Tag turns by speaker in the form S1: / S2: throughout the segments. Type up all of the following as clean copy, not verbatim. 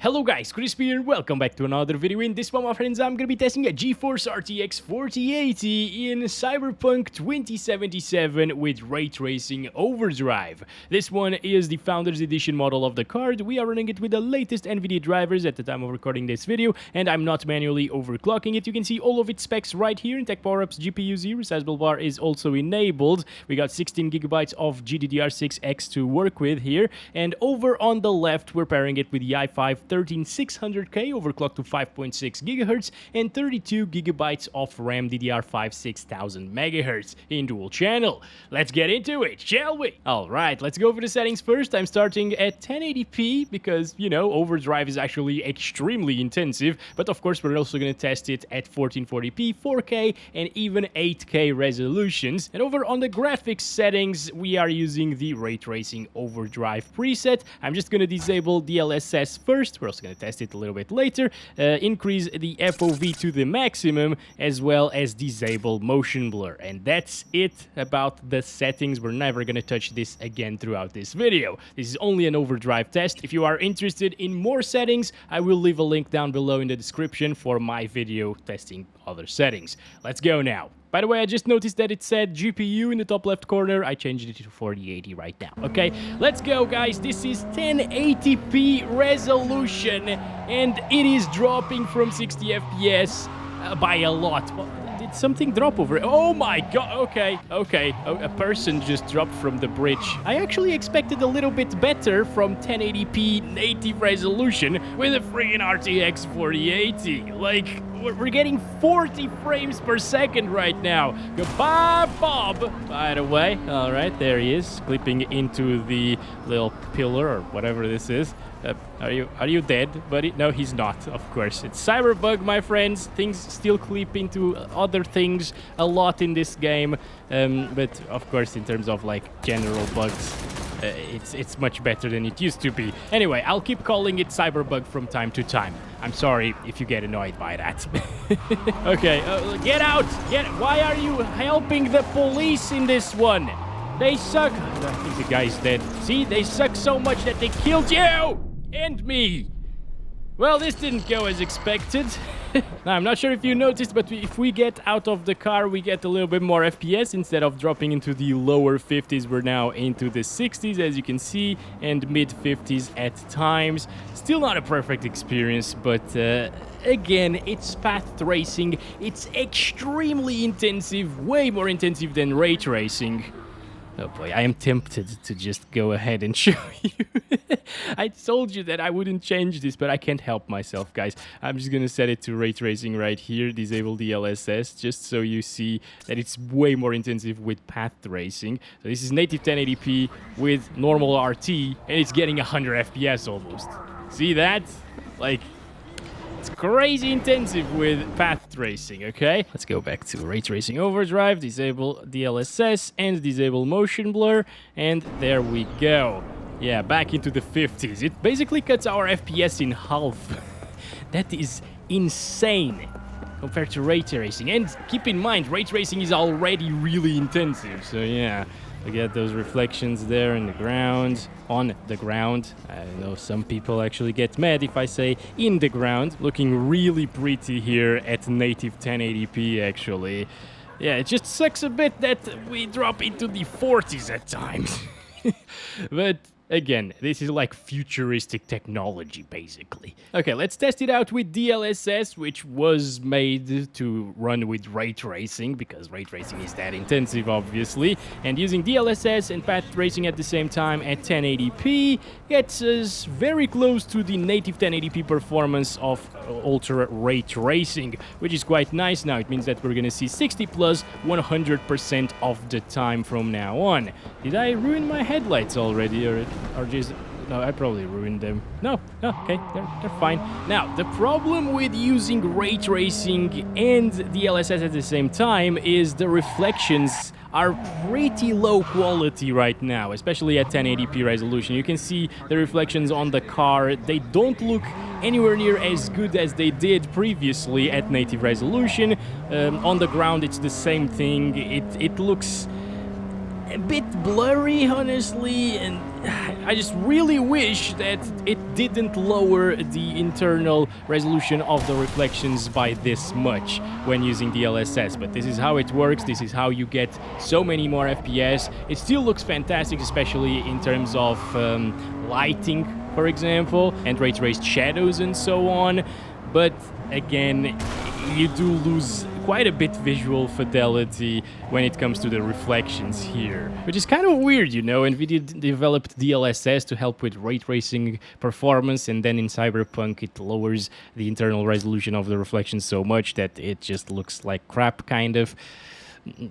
S1: Hello guys, Crispy here, welcome back to another video. In this one, my friends, I'm gonna be testing a GeForce RTX 4080 in Cyberpunk 2077 with Ray Tracing Overdrive. This one is the Founders Edition model of the card. We are running it with the latest NVIDIA drivers at the time of recording this video, and I'm not manually overclocking it. You can see all of its specs right here in Tech Power-Ups. GPU 0 resizable bar is also enabled. We got 16GB of GDDR6X to work with here, and over on the left, we're pairing it with the i5 13600K overclocked to 5.6 GHz and 32GB of RAM DDR5 6000 MHz in dual channel. Let's get into it, shall we? Alright, let's go over the settings first. I'm starting at 1080p because, you know, overdrive is actually extremely intensive, but of course we're also going to test it at 1440p, 4K and even 8K resolutions. And over on the graphics settings, we are using the Ray Tracing Overdrive preset. I'm just going to disable DLSS first. We're also going to test it a little bit later. Increase the FOV to the maximum, as well as disable motion blur. And that's it about the settings. We're never going to touch this again throughout this video. This is only an overdrive test. If you are interested in more settings, I will leave a link down below in the description for my video testing other settings. Let's go now. By the way, I just noticed that it said GPU in the top left corner. I changed it to 4080 right now. Okay, let's go, guys. This is 1080p resolution, and it is dropping from 60 FPS by a lot. Did something drop over it? Oh my god, okay. A person just dropped from the bridge. I actually expected a little bit better from 1080p native resolution with a freaking RTX 4080. Like, we're getting 40 frames per second right now. Goodbye, Bob. By the way, all right, there he is, clipping into the little pillar or whatever this is. Are you dead, buddy? No, he's not, of course. It's Cyberpunk, my friends. Things still clip into other things a lot in this game. But, of course, in terms of, like, general bugs, it's much better than it used to be. Anyway, I'll keep calling it Cyberbug from time to time. I'm sorry if you get annoyed by that. Okay, get out! Why are you helping the police in this one? They suck. I think the guy's dead. See, they suck so much that they killed you! And me! Well, this didn't go as expected. Now, I'm not sure if you noticed, but if we get out of the car, we get a little bit more FPS. Instead of dropping into the lower 50s, we're now into the 60s, as you can see, and mid-50s at times. Still not a perfect experience, but again, it's path tracing. It's extremely intensive, way more intensive than ray tracing. Oh boy, I am tempted to just go ahead and show you. I told you that I wouldn't change this, but I can't help myself, guys. I'm just gonna set it to ray tracing right here, disable DLSS, just so you see that it's way more intensive with path tracing. So this is native 1080p with normal RT, and it's getting 100 FPS almost. See that? Like, it's crazy intensive with path tracing, okay? Let's go back to Ray Tracing Overdrive, disable DLSS, and disable motion blur, and there we go. Yeah, back into the 50s. It basically cuts our FPS in half. That is insane compared to ray tracing. And keep in mind, ray tracing is already really intensive, so yeah. Look at those reflections there in the ground, on the ground. I know some people actually get mad if I say in the ground. Looking really pretty here at native 1080p, actually. Yeah, it just sucks a bit that we drop into the 40s at times. But again, this is like futuristic technology, basically. Okay, let's test it out with DLSS, which was made to run with ray tracing, because ray tracing is that intensive, obviously. And using DLSS and path tracing at the same time at 1080p gets us very close to the native 1080p performance of Ultra Ray Tracing, which is quite nice now. It means that we're gonna see 60 plus 100% of the time from now on. Did I ruin my headlights already, or just... No, I probably ruined them. No, okay, they're fine. Now, the problem with using ray tracing and DLSS at the same time is the reflections are pretty low quality right now, especially at 1080p resolution. You can see the reflections on the car. They don't look anywhere near as good as they did previously at native resolution. On the ground, it's the same thing. It looks a bit blurry, honestly, and I just really wish that it didn't lower the internal resolution of the reflections by this much when using DLSS, but this is how it works. This is how you get so many more FPS. It still looks fantastic, especially in terms of lighting, for example, and ray traced shadows and so on, but again, you do lose quite a bit visual fidelity when it comes to the reflections here, which is kind of weird, you know. NVIDIA developed DLSS to help with ray tracing performance, and then in Cyberpunk it lowers the internal resolution of the reflections so much that it just looks like crap, kind of.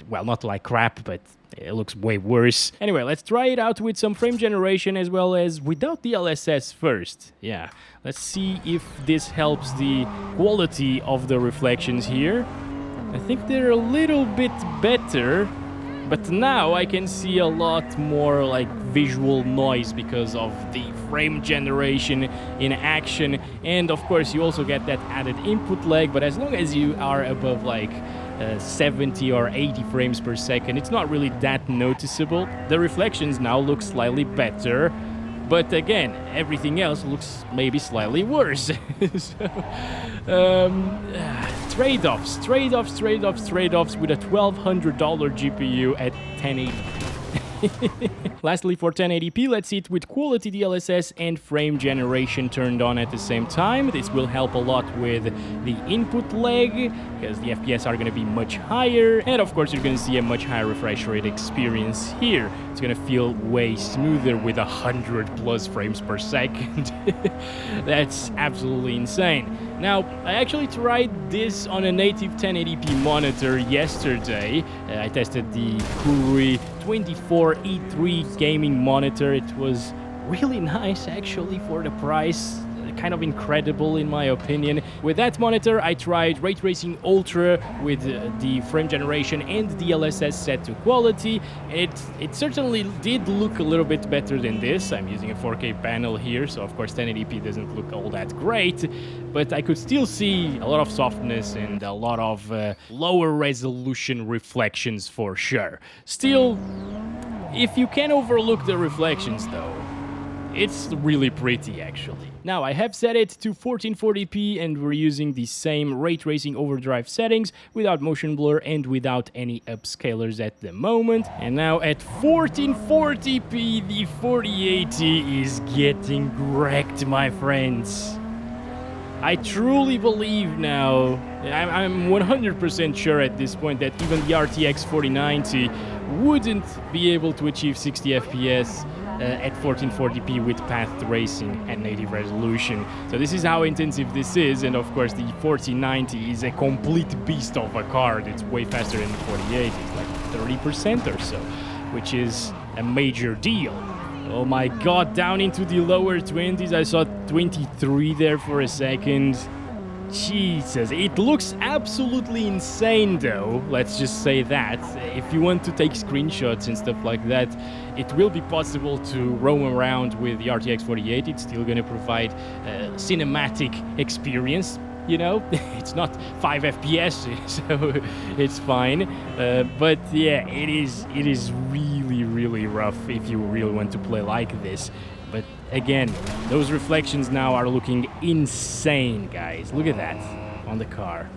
S1: Well, not like crap, but it looks way worse. Anyway, let's try it out with some frame generation as well as without DLSS first. Yeah, let's see if this helps the quality of the reflections here. I think they're a little bit better, but now I can see a lot more like visual noise because of the frame generation in action, and of course you also get that added input lag, but as long as you are above like 70 or 80 frames per second, it's not really that noticeable. The reflections now look slightly better, but again, everything else looks maybe slightly worse. So, trade-offs with a $1,200 GPU at 1080. Lastly, for 1080p, let's see it with quality DLSS and frame generation turned on at the same time. This will help a lot with the input lag, because the FPS are going to be much higher, and of course you're going to see a much higher refresh rate experience here. It's going to feel way smoother with 100+ frames per second. That's absolutely insane. Now, I actually tried this on a native 1080p monitor yesterday. I tested the Kurui 24E3 gaming monitor. It was really nice actually for the price. Kind of incredible in my opinion. With that monitor, I tried Ray Tracing Ultra with the frame generation and DLSS set to quality. It certainly did look a little bit better than this. I'm using a 4K panel here, so of course 1080p doesn't look all that great, but I could still see a lot of softness and a lot of lower resolution reflections for sure. Still, if you can overlook the reflections though, it's really pretty actually. Now, I have set it to 1440p and we're using the same Ray Tracing Overdrive settings without motion blur and without any upscalers at the moment. And now at 1440p, the 4080 is getting wrecked, my friends. I truly believe now, I'm 100% sure at this point that even the RTX 4090 wouldn't be able to achieve 60 FPS at 1440p with path tracing and native resolution. So this is how intensive this is, and of course the 4090 is a complete beast of a card. It's way faster than the 4080, it's like 30% or so, which is a major deal. Oh my god, down into the lower 20s, I saw 23 there for a second. Jesus, it looks absolutely insane though, let's just say that. If you want to take screenshots and stuff like that, it will be possible to roam around with the RTX 4080. It's still going to provide a cinematic experience, you know. It's not 5 FPS, so it's fine. But yeah, it is really rough if you really want to play like this. But again, those reflections now are looking insane, guys. Look at that on the car.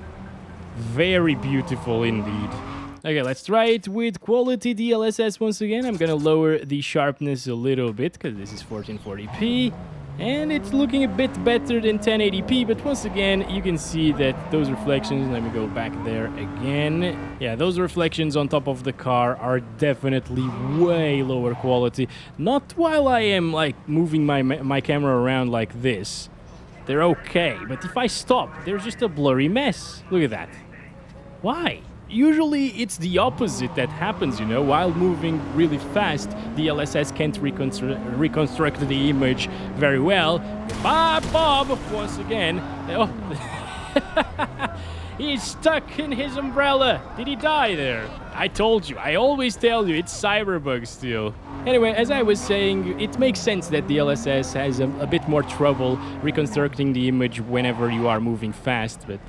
S1: Very beautiful indeed. Okay, let's try it with quality DLSS once again. I'm gonna lower the sharpness a little bit because this is 1440p. And it's looking a bit better than 1080p, but once again, you can see that those reflections, let me go back there again. Yeah, those reflections on top of the car are definitely way lower quality. Not while I am like moving my camera around like this. They're okay, but if I stop, they're just a blurry mess. Look at that. Why? Usually it's the opposite that happens, you know. While moving really fast, the DLSS can't reconstruct the image very well. Goodbye, Bob, once again. Oh. He's stuck in his umbrella. Did he die there? I told you, I always tell you, it's Cyberpunk still. Anyway, as I was saying, it makes sense that DLSS has a bit more trouble reconstructing the image whenever you are moving fast, but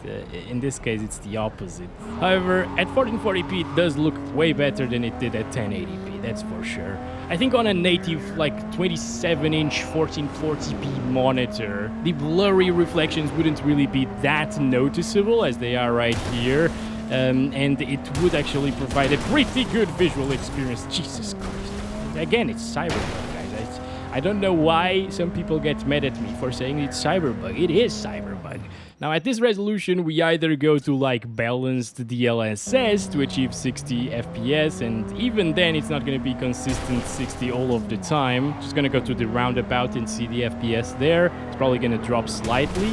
S1: in this case it's the opposite. However, at 1440p it does look way better than it did at 1080p, that's for sure. I think on a native, like 27-inch 1440p monitor, the blurry reflections wouldn't really be that noticeable as they are right here. And it would actually provide a pretty good visual experience. Jesus Christ. Again, it's Cyberpunk, guys. I don't know why some people get mad at me for saying it's Cyberpunk. It is Cyberpunk. Now, at this resolution, we either go to, like, balanced DLSS to achieve 60 FPS, and even then, it's not going to be consistent 60 all of the time. Just going to go to the roundabout and see the FPS there. It's probably going to drop slightly.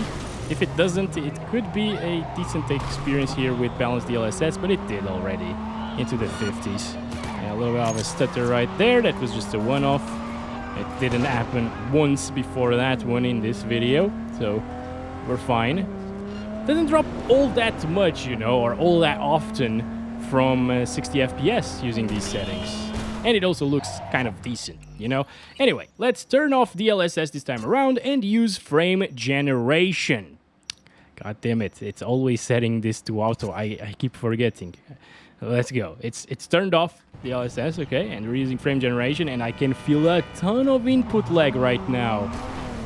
S1: If it doesn't, it could be a decent experience here with balanced DLSS, but it did already, into the 50s. Yeah, a little bit of a stutter right there, that was just a one-off. It didn't happen once before that one in this video, so we're fine. Doesn't drop all that much, you know, or all that often from 60 FPS using these settings. And it also looks kind of decent, you know? Anyway, let's turn off DLSS this time around and use frame generation. God damn it, it's always setting this to auto. I keep forgetting. Let's go. It's turned off, DLSS, okay, and we're using frame generation, and I can feel a ton of input lag right now.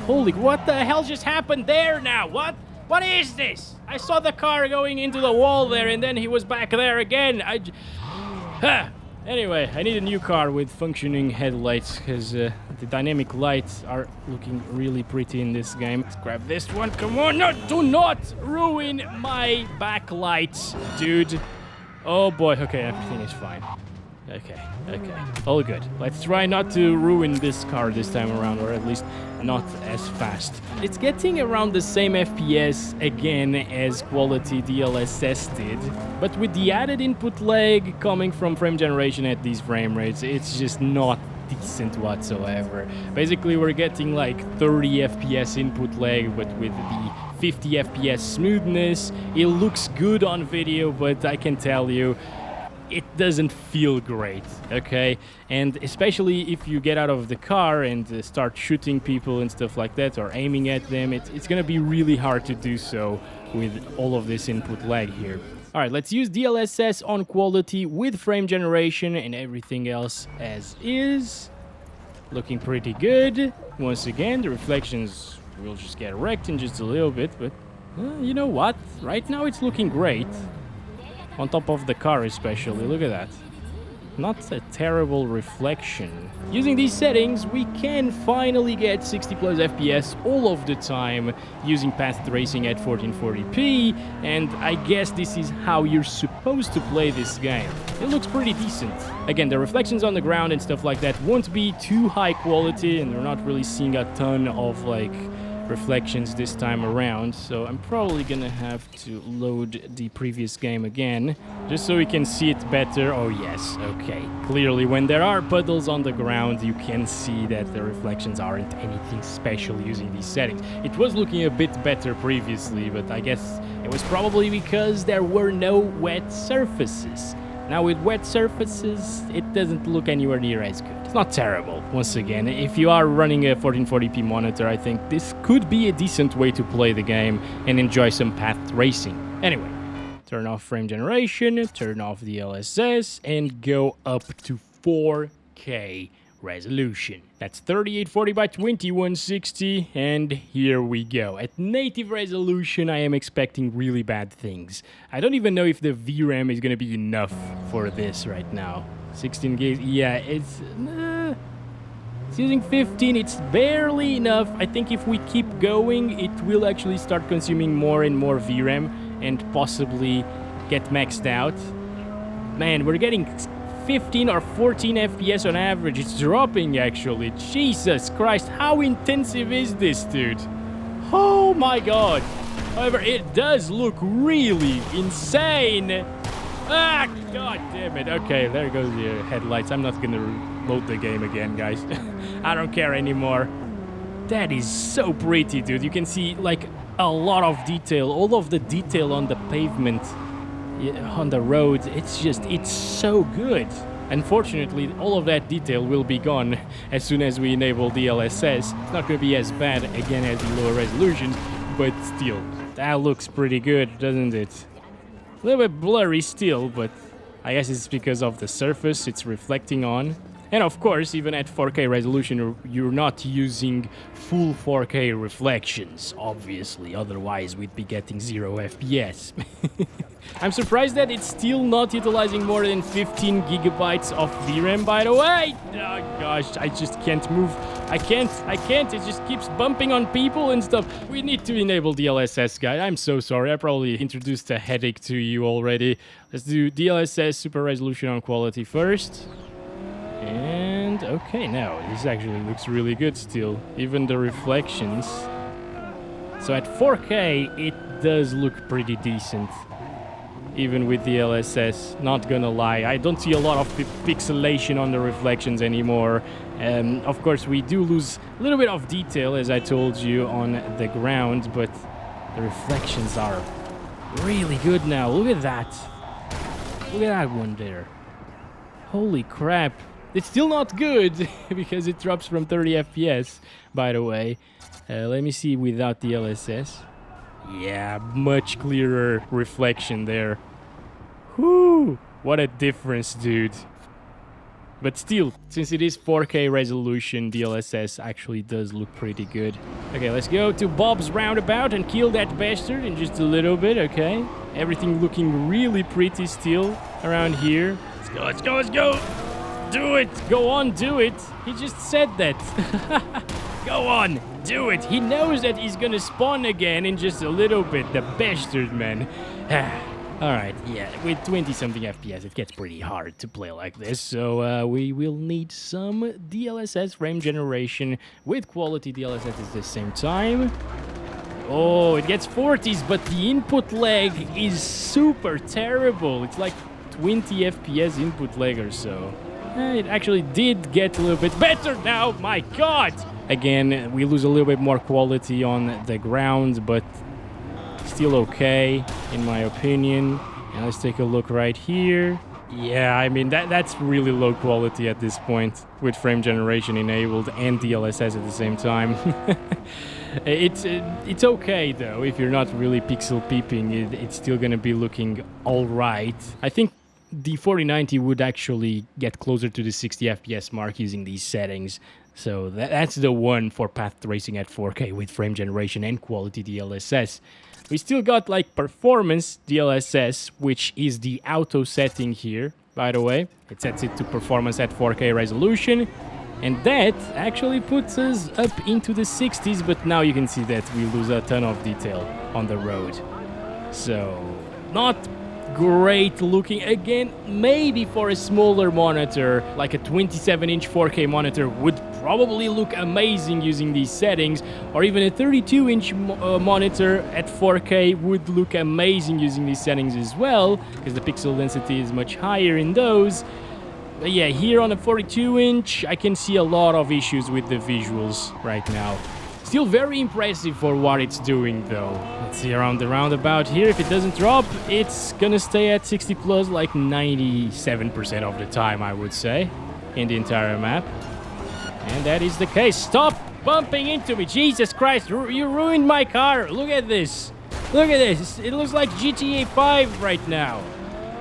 S1: Holy, what the hell just happened there now? What is this? I saw the car going into the wall there, and then he was back there again. Anyway, I need a new car with functioning headlights, because the dynamic lights are looking really pretty in this game. Let's grab this one, come on, no, do not ruin my backlights, dude. Oh boy, okay, everything is fine. Okay, all good. Let's try not to ruin this car this time around, or at least not as fast. It's getting around the same FPS again as quality DLSS did, but with the added input lag coming from frame generation at these frame rates, it's just not decent whatsoever. Basically, we're getting like 30 FPS input lag, but with the 50 FPS smoothness. It looks good on video, but I can tell you, it doesn't feel great, okay? And especially if you get out of the car and start shooting people and stuff like that, or aiming at them, it's gonna be really hard to do so with all of this input lag here. Alright, let's use DLSS on quality with frame generation and everything else as is. Looking pretty good. Once again, the reflections will just get wrecked in just a little bit, but you know what? Right now it's looking great. On top of the car especially, look at that. Not a terrible reflection. Using these settings, we can finally get 60 plus FPS all of the time using path tracing at 1440p, and I guess this is how you're supposed to play this game. It looks pretty decent. Again, the reflections on the ground and stuff like that won't be too high quality, and we're not really seeing a ton of like reflections this time around, so I'm probably gonna have to load the previous game again just so we can see it better. Oh yes, okay, clearly when there are puddles on the ground you can see that the reflections aren't anything special using these settings. It was looking a bit better previously, but I guess it was probably because there were no wet surfaces. Now with wet surfaces, it doesn't look anywhere near as good. It's not terrible. Once again, if you are running a 1440p monitor, I think this could be a decent way to play the game and enjoy some path tracing. Anyway, turn off frame generation, turn off the DLSS, and go up to 4K resolution. That's 3840 by 2160, and here we go. At native resolution, I am expecting really bad things. I don't even know if the VRAM is gonna be enough for this right now. 16 gigs, yeah, it's using 15, it's barely enough. I think if we keep going, it will actually start consuming more and more VRAM and possibly get maxed out. Man, we're getting 15 or 14 FPS on average. It's dropping actually. Jesus Christ, how intensive is this, dude? Oh my god. However, it does look really insane. Ah, god damn it. Okay, there goes the headlights. I'm not gonna load the game again, guys. I don't care anymore. That is so pretty, dude. You can see like a lot of detail. All of the detail on the pavement on the road, it's so good. Unfortunately, all of that detail will be gone as soon as we enable DLSS. It's not going to be as bad again as the lower resolutions, but still, that looks pretty good, doesn't it? A little bit blurry still, but I guess it's because of the surface it's reflecting on. And of course, even at 4K resolution, you're not using full 4K reflections, obviously, otherwise we'd be getting 0 FPS. I'm surprised that it's still not utilizing more than 15 gigabytes of VRAM, by the way. Oh gosh, I just can't move. I can't, it just keeps bumping on people and stuff. We need to enable DLSS, guys. I'm so sorry, I probably introduced a headache to you already. Let's do DLSS super resolution on quality first. And okay, now this actually looks really good still, even the reflections. So at 4K, it does look pretty decent. Even with the DLSS, not gonna lie. I don't see a lot of pixelation on the reflections anymore. Of course, we do lose a little bit of detail, as I told you, on the ground, but the reflections are really good now. Look at that. Look at that one there. Holy crap. It's still not good, because it drops from 30 FPS, by the way. Let me see without the DLSS. Yeah, much clearer reflection there. Whoo! What a difference, dude. But still, since it is 4K resolution, DLSS actually does look pretty good. Okay, let's go to Bob's Roundabout and kill that bastard in just a little bit, okay? Everything looking really pretty still around here. Let's go, let's go, let's go! Do it! Go on, do it! He just said that. Go on, do it! He knows that he's gonna spawn again in just a little bit, the bastard, man. Alright, yeah, with 20-something FPS, it gets pretty hard to play like this, so we will need some DLSS frame generation with quality DLSS at the same time. Oh, it gets 40s, but the input lag is super terrible. It's like 20 FPS input lag or so. It actually did get a little bit better now, my god! Again, we lose a little bit more quality on the ground, but still okay, in my opinion. And let's take a look right here. Yeah, I mean, that's really low quality at this point, with frame generation enabled and DLSS at the same time. It's okay, though. If you're not really pixel peeping, it's still gonna be looking alright. I think the 4090 would actually get closer to the 60 FPS mark using these settings. So that's the one for path tracing at 4K with frame generation and quality DLSS. We still got like performance DLSS, which is the auto setting here, by the way. It sets it to performance at 4K resolution. And that actually puts us up into the 60s, but now you can see that we lose a ton of detail on the road. So, not great looking. Again, maybe for a smaller monitor, like a 27-inch 4K monitor would probably look amazing using these settings, or even a 32-inch monitor at 4K would look amazing using these settings as well, because the pixel density is much higher in those. But yeah, here on a 42-inch, I can see a lot of issues with the visuals right now. Still very impressive for what it's doing, though. Let's see around the roundabout here. If it doesn't drop, it's gonna stay at 60 plus like 97% of the time, I would say, in the entire map. And that is the case. Stop bumping into me. Jesus Christ, you ruined my car. Look at this. Look at this. It looks like GTA 5 right now.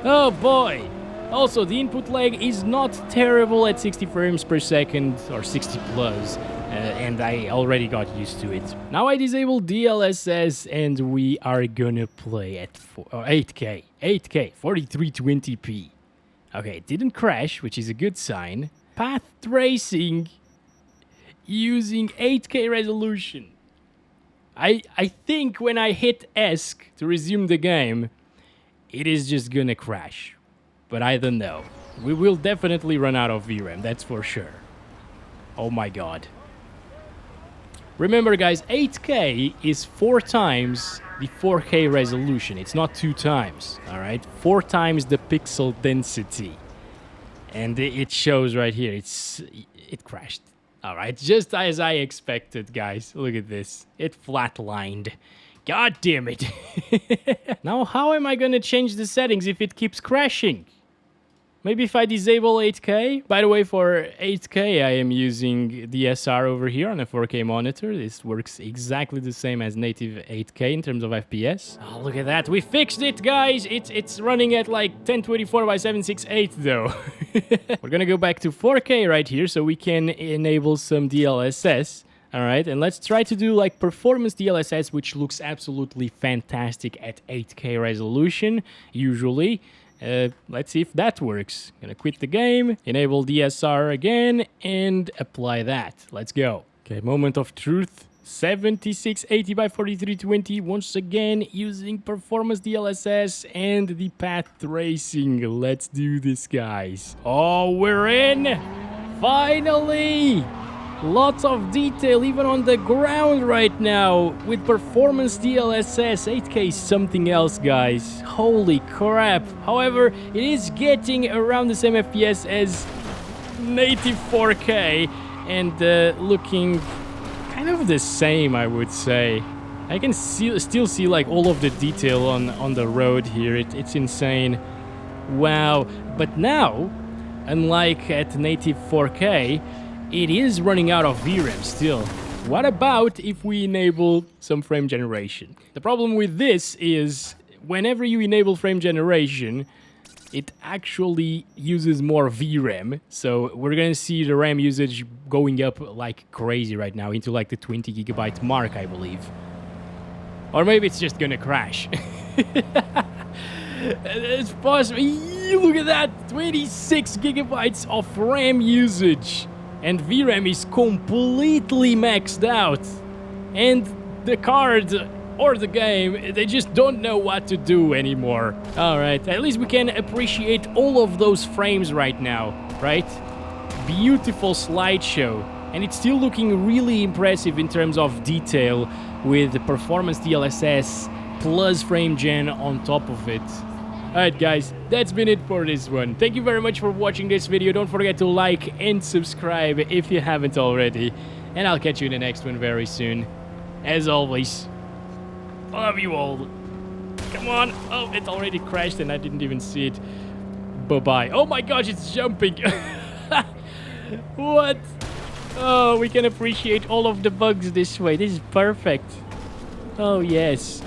S1: Oh boy. Also, the input lag is not terrible at 60 frames per second or 60 plus. And I already got used to it. Now I disable DLSS and we are gonna play at 8K, 4320p. Okay, it didn't crash, which is a good sign. Path tracing using 8K resolution. I think when I hit ESC to resume the game, it is just gonna crash. But I don't know. We will definitely run out of VRAM, that's for sure. Oh my god. Remember guys, 8K is 4 times the 4K resolution. It's not 2 times, alright? 4 times the pixel density. And it shows right here, it crashed. Alright, just as I expected, guys. Look at this. It flatlined. God damn it. Now, how am I gonna change the settings if it keeps crashing? Maybe if I disable 8K? By the way, for 8K, I am using the SR over here on a 4K monitor. This works exactly the same as native 8K in terms of FPS. Oh, look at that. We fixed it, guys. It's running at like 1024 by 768, though. We're gonna go back to 4K right here so we can enable some DLSS. All right, and let's try to do like performance DLSS, which looks absolutely fantastic at 8K resolution, usually. Let's see if that works. Gonna quit the game, enable DSR again, and apply that. Let's go. Okay, moment of truth. 7680 by 4320. Once again, using performance DLSS and the path tracing. Let's do this, guys. Oh, we're in! Finally! Lots of detail even on the ground right now with performance DLSS. 8K is something else, guys. Holy crap. However, it is getting around the same FPS as native 4K and looking kind of the same, I would say. I can still see like all of the detail on the road here. It's insane. Wow. But now, unlike at native 4K, it is running out of VRAM still. What about if we enable some frame generation? The problem with this is whenever you enable frame generation, it actually uses more VRAM. So we're gonna see the RAM usage going up like crazy right now into like the 20 gigabyte mark, I believe. Or maybe it's just gonna crash. It's possible. Look at that, 26 gigabytes of RAM usage. And VRAM is completely maxed out. And the card or the game, they just don't know what to do anymore. Alright, at least we can appreciate all of those frames right now, right? Beautiful slideshow. And it's still looking really impressive in terms of detail with the performance DLSS plus frame gen on top of it. Alright guys, that's been it for this one. Thank you very much for watching this video. Don't forget to like and subscribe if you haven't already. And I'll catch you in the next one very soon. As always, love you all. Come on. Oh, it already crashed and I didn't even see it. Bye-bye. Oh my gosh, it's jumping. What? Oh, we can appreciate all of the bugs this way. This is perfect. Oh, yes.